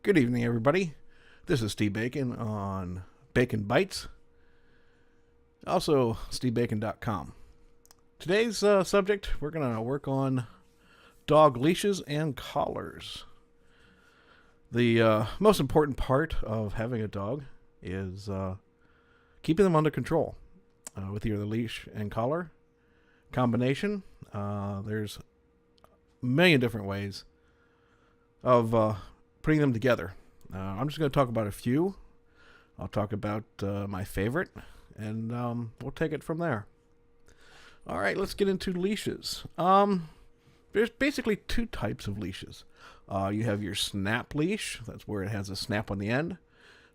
Good evening, everybody. This is Steve Bacon on Bacon Bites, also stevebacon.com. Today's subject, we're going to work on dog leashes and collars. The most important part of having a dog is keeping them under control with either the leash and collar combination. There's a million different ways of putting them together. I'm just going to talk about a few. I'll talk about my favorite, and we'll take it from there. All right, let's get into leashes. There's basically two types of leashes. You have your snap leash. That's where it has a snap on the end,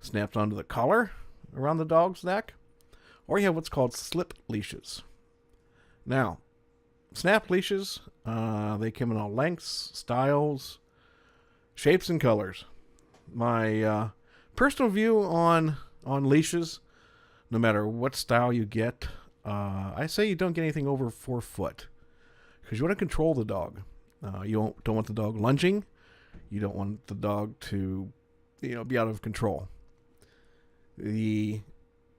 snapped onto the collar around the dog's neck. Or you have what's called slip leashes. Now, snap leashes, they come in all lengths, styles, shapes, and colors. My personal view on leashes, no matter what style you get, I say you don't get anything over 4 foot, because you want to control the dog. You don't want the dog lunging. You don't want the dog to, be out of control. The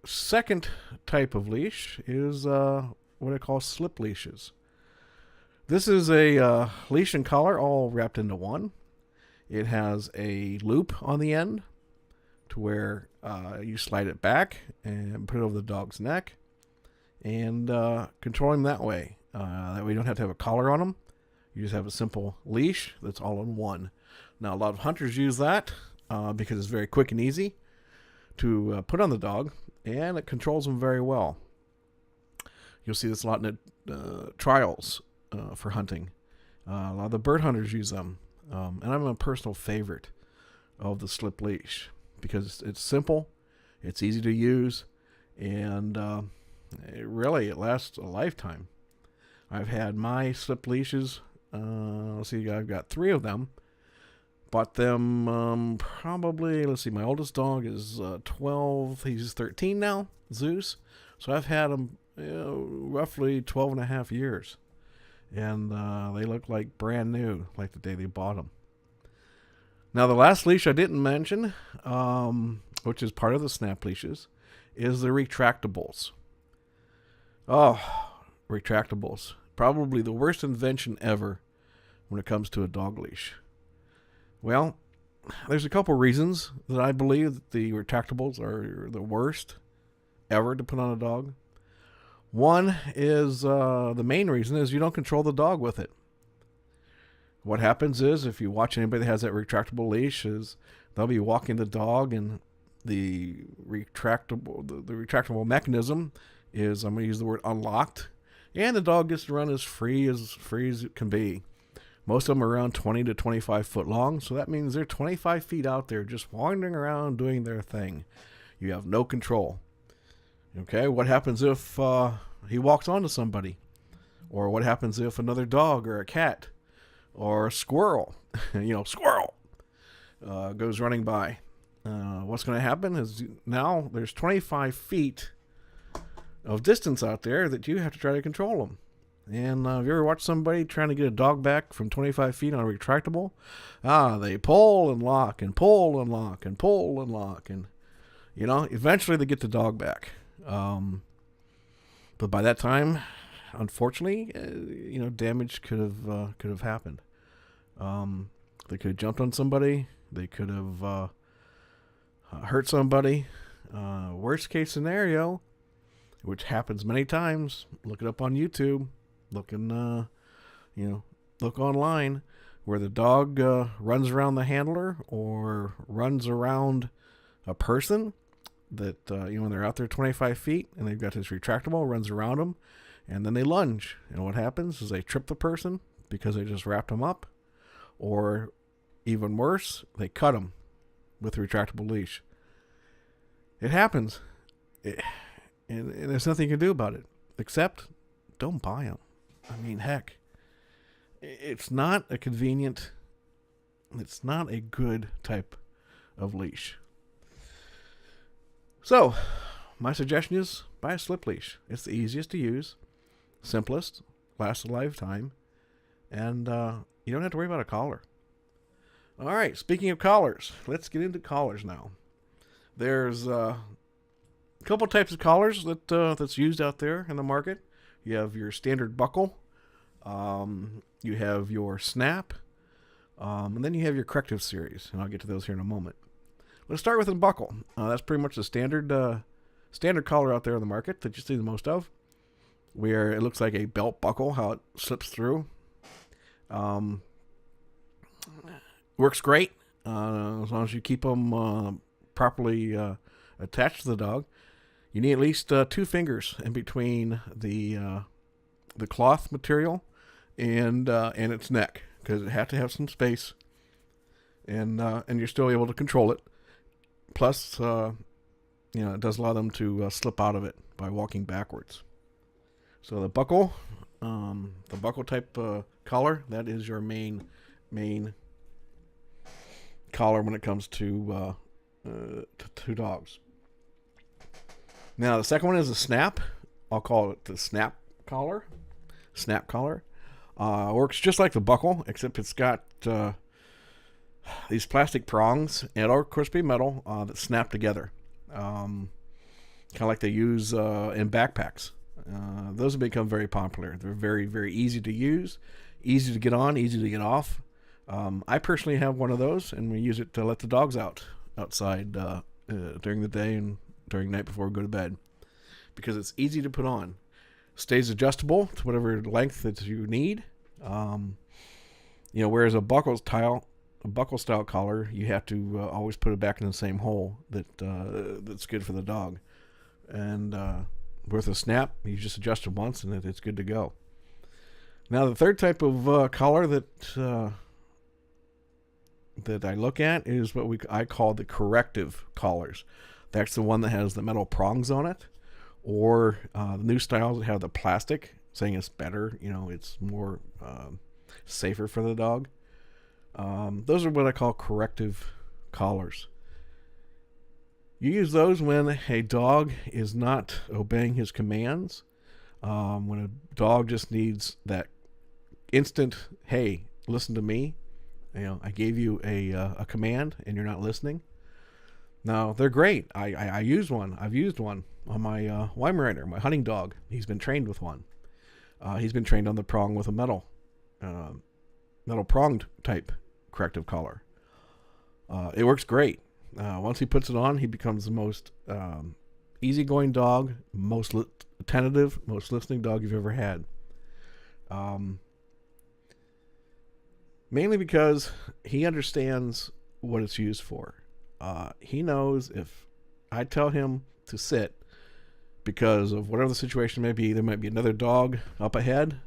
second type of leash is what I call slip leashes. This is a leash and collar all wrapped into one. It has a loop on the end to where you slide it back and put it over the dog's neck and control him that way. That way you don't have to have a collar on him. You just have a simple leash that's all in one. Now, a lot of hunters use that because it's very quick and easy to put on the dog, and it controls him very well. You'll see this a lot in the trials for hunting. A lot of the bird hunters use them. And I'm a personal favorite of the slip leash because it's simple, it's easy to use, and it lasts a lifetime. I've had my slip leashes. I've got 3 of them. Bought them probably, my oldest dog is 12, he's 13 now, Zeus. So I've had them roughly 12 and a half years. And they look like brand new, like the day they bought them. Now, the last leash I didn't mention, which is part of the snap leashes, is the retractables. Oh, retractables. Probably the worst invention ever when it comes to a dog leash. Well, there's a couple reasons that I believe that the retractables are the worst ever to put on a dog. One is, the main reason is you don't control the dog with it. What happens is, if you watch anybody that has that retractable leash, is they'll be walking the dog, and the retractable mechanism is, I'm going to use the word unlocked, and the dog gets to run as free as it can be. Most of them are around 20 to 25 foot long, so that means they're 25 feet out there just wandering around doing their thing. You have no control. Okay, what happens if he walks onto somebody? Or what happens if another dog or a cat or a squirrel, squirrel, goes running by? What's going to happen is now there's 25 feet of distance out there that you have to try to control them. And have you ever watched somebody trying to get a dog back from 25 feet on a retractable? They pull and lock and pull and lock and pull and lock. And, eventually they get the dog back. But by that time, unfortunately, damage could have happened. They could have jumped on somebody. They could have hurt somebody. Worst case scenario, which happens many times. Look it up on YouTube. Look online, where the dog runs around the handler or runs around a person. That, when they're out there 25 feet and they've got this retractable, runs around them, and then they lunge. And what happens is they trip the person because they just wrapped them up. Or even worse, they cut them with a retractable leash. It happens. And there's nothing you can do about it. Except, don't buy them. I mean, heck. It's not a convenient, it's not a good type of leash. So, my suggestion is buy a slip leash. It's the easiest to use, simplest, lasts a lifetime, and you don't have to worry about a collar. All right, speaking of collars, let's get into collars now. There's a couple types of collars that's used out there in the market. You have your standard buckle, you have your snap, and then you have your corrective series, and I'll get to those here in a moment. Let's start with the buckle. That's pretty much the standard collar out there in the market that you see the most of, where it looks like a belt buckle, how it slips through. Works great as long as you keep them properly attached to the dog. You need at least 2 fingers in between the cloth material and its neck, because it has to have some space, and you're still able to control it. Plus, it does allow them to slip out of it by walking backwards. So the buckle type collar, that is your main collar when it comes to dogs. Now the second one is a snap. I'll call it the snap collar. Snap collar works just like the buckle, except it's got these plastic prongs, and it'll of course be metal, that snap together, kind of like they use in backpacks. Those have become very popular. They're very, very easy to use, easy to get on, easy to get off. I personally have one of those, and we use it to let the dogs outside during the day and during night before we go to bed, because it's easy to put on. Stays adjustable to whatever length that you need. Whereas a buckle style collar, you have to always put it back in the same hole that's good for the dog. And with a snap, you just adjust it once, and it's good to go. Now the third type of collar that I look at is what I call the corrective collars. That's the one that has the metal prongs on it, or the new styles that have the plastic, saying it's better. It's more safer for the dog. Those are what I call corrective collars. You use those when a dog is not obeying his commands, when a dog just needs that instant, hey, listen to me. I gave you a command and you're not listening. Now, they're great. I use one. I've used one on my Weimaraner, my hunting dog. He's been trained with one. He's been trained on the prong with a metal pronged type corrective collar. It works great. Once he puts it on, he becomes the most easygoing dog, most attentive, most listening dog you've ever had. Mainly because he understands what it's used for. He knows if I tell him to sit because of whatever the situation may be, there might be another dog up ahead,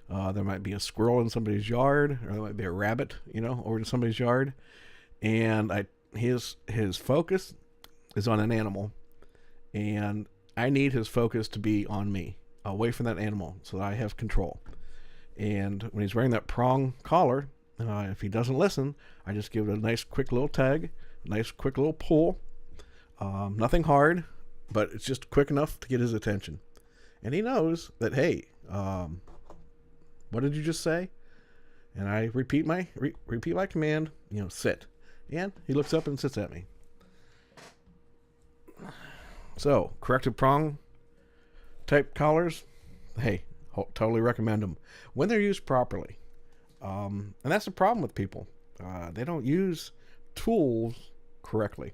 there might be a squirrel in somebody's yard, or there might be a rabbit, over in somebody's yard, and his focus is on an animal, and I need his focus to be on me, away from that animal, so that I have control. And when he's wearing that prong collar, if he doesn't listen, I just give it a nice quick little tag, a nice quick little pull. Nothing hard, but it's just quick enough to get his attention. And he knows that, hey, what did you just say? And I repeat my command, sit. And he looks up and sits at me. So, corrective prong type collars, hey, totally recommend them when they're used properly. And that's the problem with people. They don't use tools correctly.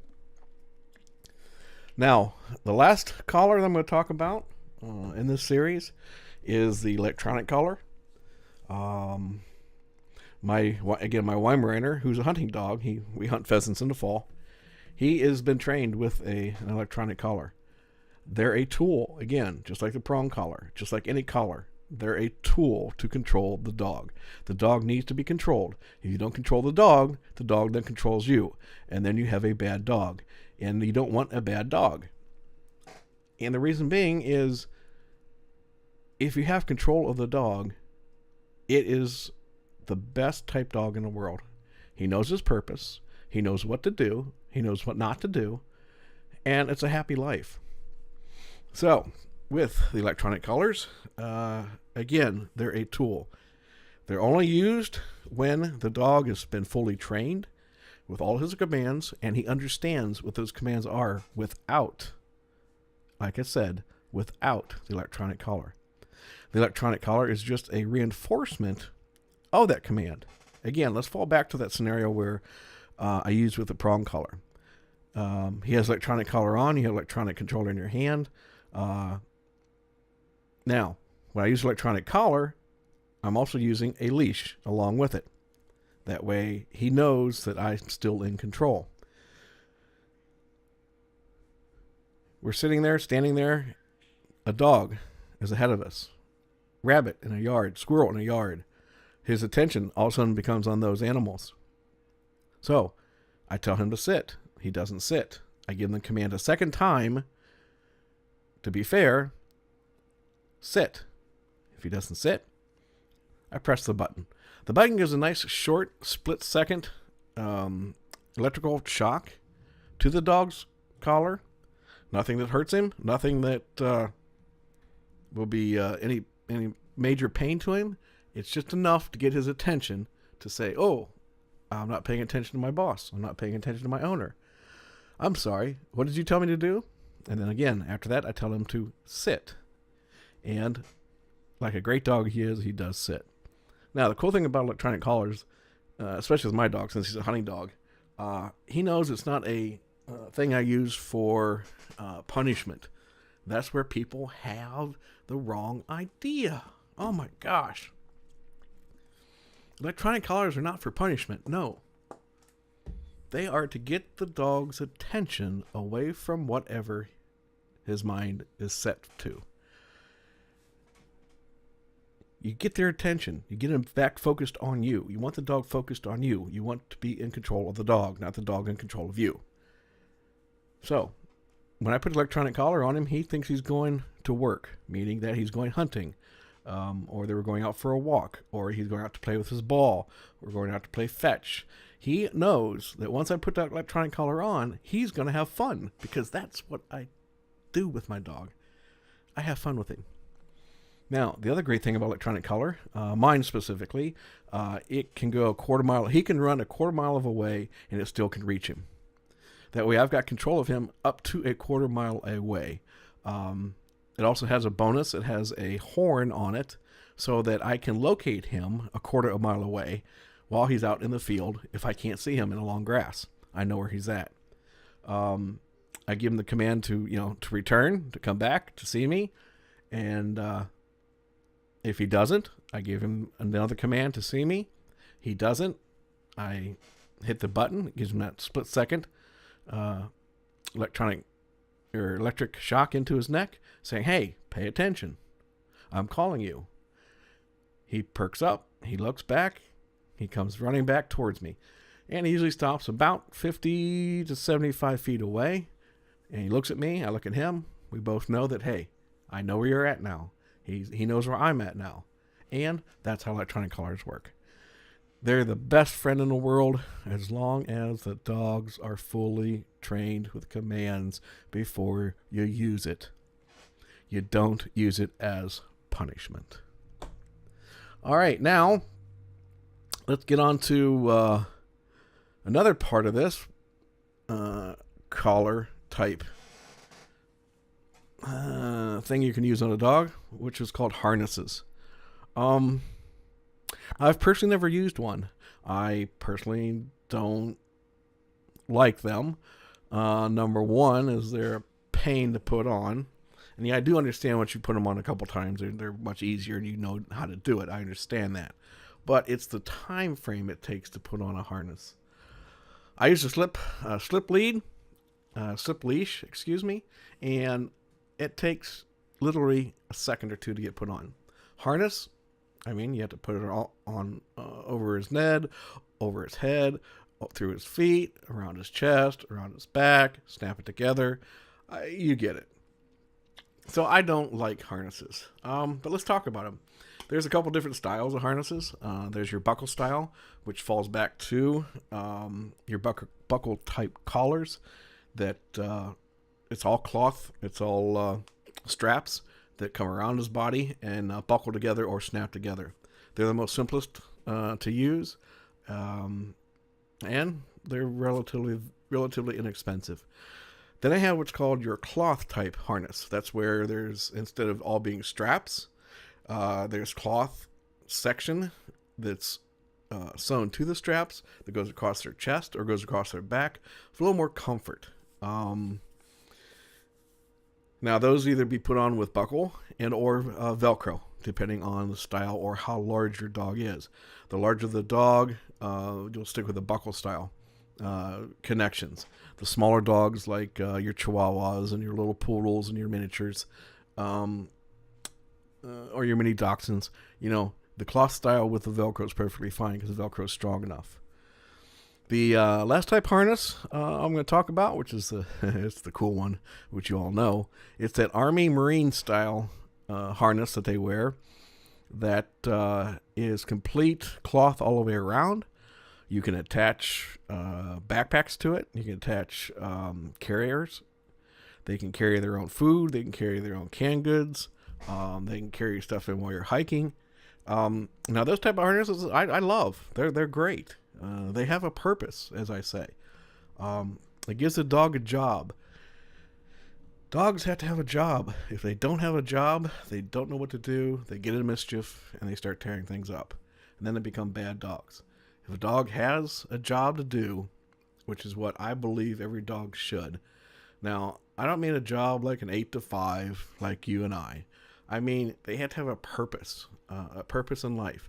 Now, the last collar that I'm going to talk about in this series is the electronic collar. My Weimaraner, who's a hunting dog, we hunt pheasants in the fall. He has been trained with an electronic collar. They're a tool, again, just like the prong collar, just like any collar. They're a tool to control the dog. The dog needs to be controlled. If you don't control the dog then controls you. And then you have a bad dog. And you don't want a bad dog. And the reason being is, if you have control of the dog, it is the best type dog in the world. He knows his purpose. He knows what to do. He knows what not to do. And it's a happy life. So, with the electronic collars, again, they're a tool. They're only used when the dog has been fully trained with all his commands, and he understands what those commands are without, like I said, without the electronic collar. The electronic collar is just a reinforcement of that command. Again, let's fall back to that scenario where I used with the prong collar. He has electronic collar on. You have electronic controller in your hand. Now, when I use electronic collar, I'm also using a leash along with it. That way, he knows that I'm still in control. We're sitting there, standing there. A dog is ahead of us. Rabbit in a yard, squirrel in a yard. His attention all of a sudden becomes on those animals. So, I tell him to sit. He doesn't sit. I give him the command a second time. To be fair, sit. If he doesn't sit, I press the button. The button gives a nice short split-second electrical shock to the dog's collar. Nothing that hurts him. Nothing that will be any major pain to him. It's just enough to get his attention to say, oh, I'm not paying attention to my boss. I'm not paying attention to my owner. I'm sorry. What did you tell me to do? And then again, after that, I tell him to sit. And like a great dog he is, he does sit. Now, the cool thing about electronic collars, especially with my dog, since he's a hunting dog, he knows it's not a thing I use for punishment. That's where people have the wrong idea. Oh my gosh. Electronic collars are not for punishment. No. They are to get the dog's attention away from whatever his mind is set to. You get their attention. You get them back focused on you. You want the dog focused on you. You want to be in control of the dog, not the dog in control of you. So, when I put an electronic collar on him, he thinks he's going to work, meaning that he's going hunting, or they were going out for a walk, or he's going out to play with his ball, or going out to play fetch. He knows that once I put that electronic collar on, he's going to have fun, because that's what I do with my dog. I have fun with him. Now, the other great thing about electronic collar, mine specifically, it can go a quarter mile. He can run a quarter mile of away, and it still can reach him. That way, I've got control of him up to a quarter mile away. It also has a bonus. It has a horn on it so that I can locate him a quarter of a mile away while he's out in the field if I can't see him in the long grass. I know where he's at. I give him the command to return, to come back, to see me. And if he doesn't, I give him another command to see me. He doesn't. I hit the button. It gives him that split second electric shock into his neck, saying, hey, pay attention. I'm calling you. He perks up. He looks back. He comes running back towards me. And he usually stops about 50 to 75 feet away. And he looks at me. I look at him. We both know that, hey, I know where you're at now. He knows where I'm at now. And that's how electronic collars work. They're the best friend in the world as long as the dogs are fully trained with commands before you use it. You don't use it as punishment. All right, now let's get on to another part of this collar type thing you can use on a dog, which is called harnesses. I've personally never used one. I personally don't like them. Number one is they're a pain to put on. And yeah, I do understand once you put them on a couple times, they're much easier and you know how to do it. I understand that. But it's the time frame it takes to put on a harness. I use a slip leash, and it takes literally a second or two to get put on. Harness, you have to put it all on over his head, through his feet, around his chest, around his back, snap it together. You get it. So I don't like harnesses. But let's talk about them. There's a couple different styles of harnesses. There's your buckle style, which falls back to your buckle type collars that it's all cloth. It's all straps that come around his body and buckle together or snap together. They're the most simplest to use. And They're relatively inexpensive. Then I have what's called your cloth type harness. That's where there's, instead of all being straps, there's cloth section that's sewn to the straps that goes across their chest or goes across their back for a little more comfort. Now those either be put on with buckle and or Velcro, depending on the style or how large your dog is. The larger the dog, you'll stick with the buckle style connections. The smaller dogs, like your Chihuahuas and your little poodles and your miniatures, or your mini dachshunds, the cloth style with the Velcro is perfectly fine because the Velcro is strong enough. The last type harness I'm going to talk about, which is it's the cool one, which you all know. It's that Army Marine style harness that they wear that is complete cloth all the way around. You can attach backpacks to it. You can attach carriers. They can carry their own food. They can carry their own canned goods. They can carry stuff in while you're hiking. Now, those type of harnesses I love. They're great. They have a purpose, as I say. It gives the dog a job. Dogs have to have a job. If they don't have a job, they don't know what to do. They get into mischief, and they start tearing things up. And then they become bad dogs. If a dog has a job to do, which is what I believe every dog should. Now, I don't mean a job like an 8 to 5, like you and I. I mean, they have to have a purpose in life.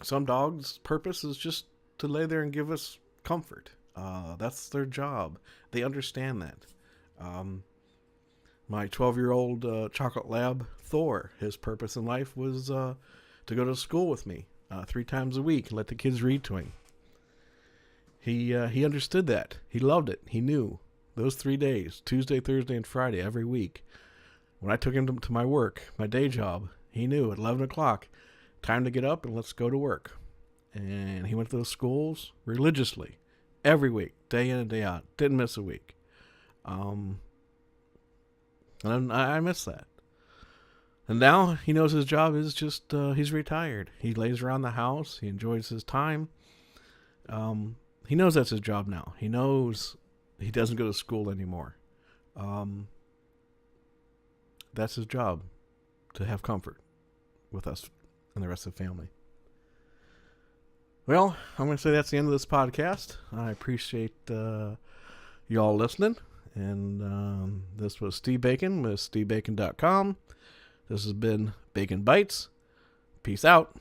Some dogs' purpose is just to lay there and give us comfort. That's their job. They understand that. My 12-year-old chocolate lab, Thor, his purpose in life was to go to school with me 3 times a week and let the kids read to him. He understood that. He loved it. He knew those 3 days, Tuesday, Thursday, and Friday, every week. When I took him to my work, my day job, he knew at 11 o'clock, time to get up and let's go to work. And he went to those schools religiously, every week, day in and day out. Didn't miss a week. And I miss that. And now he knows his job is just, he's retired. He lays around the house. He enjoys his time. He knows that's his job now. He knows he doesn't go to school anymore. That's his job, to have comfort with us and the rest of the family. Well, I'm going to say that's the end of this podcast. I appreciate you all listening. And this was Steve Bacon with SteveBacon.com. This has been Bacon Bites. Peace out.